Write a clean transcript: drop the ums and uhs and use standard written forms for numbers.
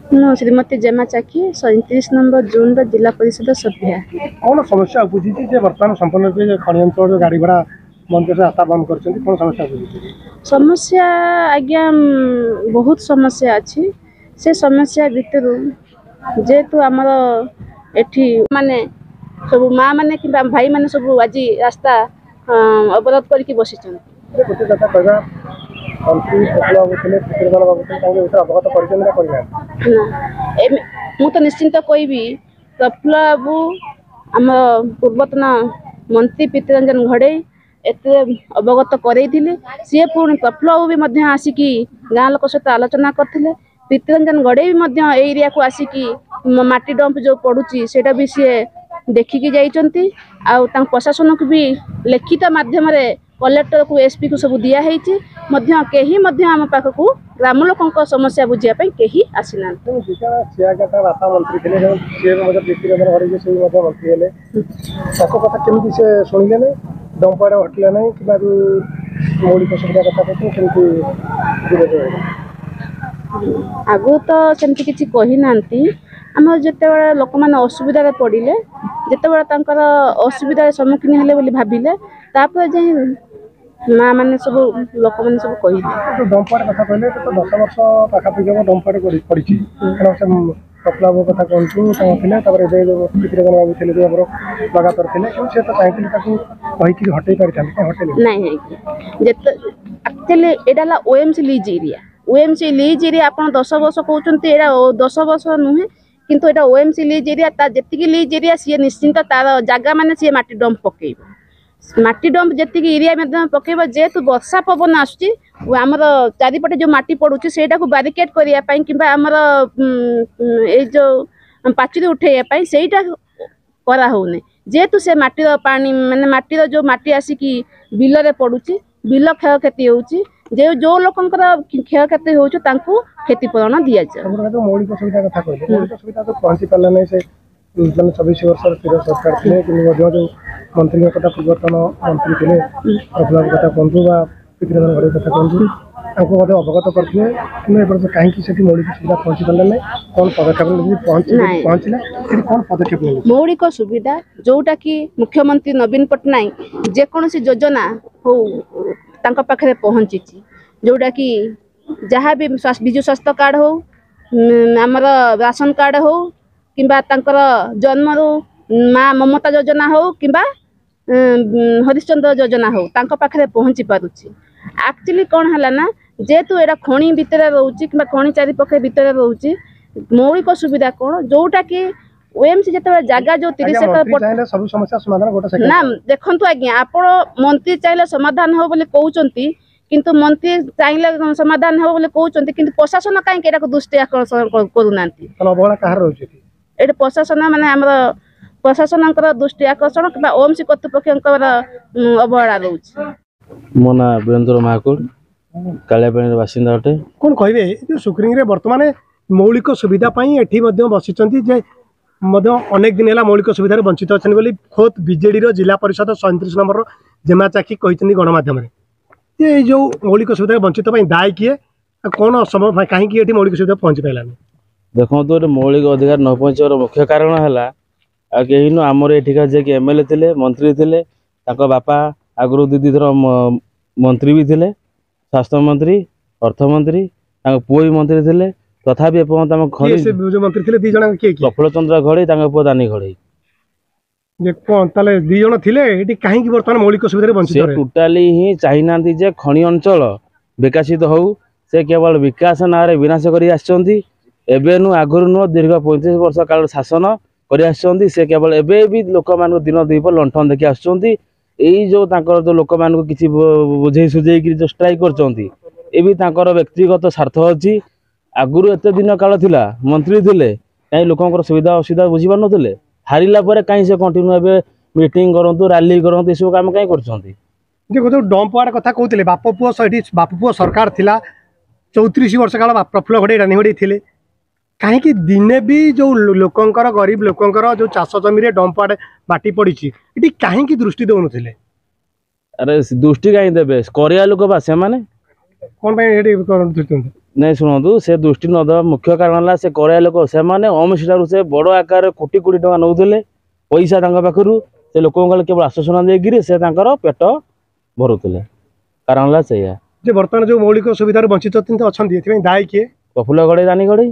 ମୁଁ ଶ୍ରୀମତୀ ଜେମା ଚାକି 37 number June जिला परिषद सभ्य। कौन समस्या बुझी बर्तमान संपूर्ण खनि अंचल गाड़ी घोड़ा बंद कर रास्ता बंद कर समस्या बुझी समस्या आज्ञा बहुत समस्या अच्छी से समस्या भितर जेहेतु आमर एठी माने सब माँ मैंने कि भाई मैंने सब आज रास्ता अवरोध करके बसी गोटे कथा कहवा मंत्री अवगत मु तो निश्चिंत कहबी प्रफुल्ल बाबू आम पूर्वतन मंत्री प्रीतिरंजन घड़े एत अवगत करई सी पुणी प्रफुल्ल बाबू भी आसिकी गाँ लोक सहित आलोचना करते प्रीतिरंजन गड़े भी एरिया को आसिकी माटी डंप जो पड़ुची सेटा भी सी देखिकी जाइचंती आउ प्रशासन को भी लिखित माध्यम कलेक्टर को एसपी को सब दिखाई कहीं आम पाखक ग्राम लोक समस्या बुझापी कहीं आसीना आगु तो सेमती किसी कही ना आम जिते लोक मैंने असुविधा पड़े जिते असुविधार सम्मुखीन हेले भाविले माँ मैंने सब लोक मैंने सब कही डंपर कथा कहले तो 10 वर्ष पाखापाखि हम डंपर पड़ी कपला कथा कहूँ प्रीतिरंजन बाबू थे लगातार थे से तो चाहिए हटई पारि नहीं एक्चुअली यहाँ OMC lease area OMC lease area आप 10 वर्ष कहते 10 वर्ष नुहे किंतु एटा ओएमसी लीज एरिया जी लीज एरिया सी निश्चिंत तार जगह मैंने सी माटी डंप पकेब माटी डंप जी एरिया में पकेब जेहेतु वर्षा पवन आमर चारिपटे जो माटी पड़ुची से बारिकेड करने कि आमर जो पाचुरी उठेबाई से कराऊनी जेहेतु से माटीर पानी माने माटीर जो माटी आसिकी बिल पड़ुची बिल क्षय क्षति होची जो लोकंकर क्षय क्षति होची तांको क्षतिपूरण दि जाए मौलिक सुविधा कथा कहले मौलिक सुविधा तो पहुंची पाला नहीं से 24 वर्ष स्थिर सरकार थे कि मंत्री कथा पूर्वतन मंत्री थे प्रफुल्ल कथा कहूँ प्रीतिरंजन गड़े कथा कहूँ अवगत करते कि कहीं मौलिक सुविधा पहुंची पाला नहीं कौन पदक्षेप पहुँचला कौन पदक्षेप मौलिक सुविधा जोटा कि मुख्यमंत्री नवीन पट्टनायक जेकोसी योजना हो पाखे पहुँची जोटा कि जहाँ भी विजु स्वास्थ्य कार्ड हो आमर राशन कार्ड हो किंबा जन्म माँ ममता योजना हो किंबा हरिश्चंद्र योजना हो पाखे पहुँची पारुची एक्चुअली कौन है ना जेहेतु एटा खणी भितर रोचे कि खणी चारिपखे भितर रोचे मौलिक सुविधा कौन जोटा कि ओएमसी जिते जगह जो 30 एकड़ सब समस्या समाधान ना देखु आज्ञा आप मंत्री चाहिए समाधान हो बोली कहते किंतु मंत्री चाहिए समाधान हो बोली कहते किंतु प्रशासन कहीं दृष्टि आकर्षण करूना ये प्रशासन माने आमर प्रशासन दृष्टि आकर्षण कि ओएमसी कर्तृपक्ष अवहेला रोचे मो ना वीरेन्द्र महाकुड़ कालियापाणी बासिंदा अटे कौन कहे सुक्रिंग बर्तमान मौलिक सुविधा एठी बसी अनेक दिन है मौलिक सुविधा वंचित अच्छे बोली खोद बीजेडी जिला परिषद 37 नंबर जेमा चाकी कहते गणमाध्यम ये जो मौलिक सुविधा वंचित दायी किए कौन असंभव कहीं मौलिक सुविधा पहुँची पारानी देखो तो मौलिक अधिकार न पहुँचार मुख्य कारण है कहीं आमर एठिका जे कि एमएलए थे मंत्री थे बापा आगु दीदी थर मंत्री भी थे स्वास्थ्य मंत्री अर्थमंत्री पुओ भी मंत्री थे तथापि मंत्री थे दी जन प्रफुल्ल चंद्र घड़े पुओ दानी घड़े कौन दी जन थे कहीं बर्तमान मौलिक सुविधा वंचित टोटाली ही चाहिना जे खनि अंचल विकसित हो से केवल विकास ना विनाश कर आगु नुह दीर्घ 35 वर्ष काल शासन कर केवल एबे भी लोक मान दिन दीप लंठन देखी आसुँच जो जो लोक मान किसी बुझे सुझे जो स्ट्राइक कर व्यक्तिगत स्वार्थ अच्छी आगुरी एत दिन काल थिला मंत्री थे कहीं लोक सुविधा असुविधा बुझी पार नुले हारिला कहीं से कंटिन्यू ए मीटिंग करूँ रैली करूँ ये सब कम कहीं कर जो डंप वार्ड कथा कहते बाप पुओ बाप पुओ सरकार थिला 34 वर्ष काल प्रफुल्ल घड़े रानी घड़े थे कहीं दिने भी जो लोकंकर गरीब लोकंकर जो चाष जमी डंप वार्ड माटी पड़ी ये कहीं दृष्टि दौन थे अरे दृष्टि कहीं देवे करिया लोक बा से माने कौन ନାଇଁ ଶୁଣନ୍ତୁ, ସେ ଦୃଷ୍ଟି ନ ଦେବା ମୁଖ୍ୟ କାରଣ ହେଲା ସେ ଗରିଆ ଲୋକ, ସେମାନେ ଅମିଠାରୁ ସେ ବଡ଼ ଆକାରରେ କୋଟି କୋଟି ଟଙ୍କା ନେଉଥିଲେ ପଇସା ତାଙ୍କ ପାଖରୁ, ସେ ଲୋକଙ୍କ କେବଳ ଆଶ୍ୱାସନା ଦେଇକିରି ସେ ତାଙ୍କର ପେଟ ଭରୁଥିଲେ। କାରଣ ହେଲା ସେଇଆ। ଯେ ବର୍ତ୍ତମାନ ଯୋଉ ମୌଳିକ ସୁବିଧାରୁ ବଞ୍ଚିତ ଅଛନ୍ତି ଏଥିପାଇଁ ଦାୟୀ କିଏ? ପ୍ରଫୁଲ୍ଲ ଗଡ଼େଇ, ରାନୀ ଗଡ଼େଇ।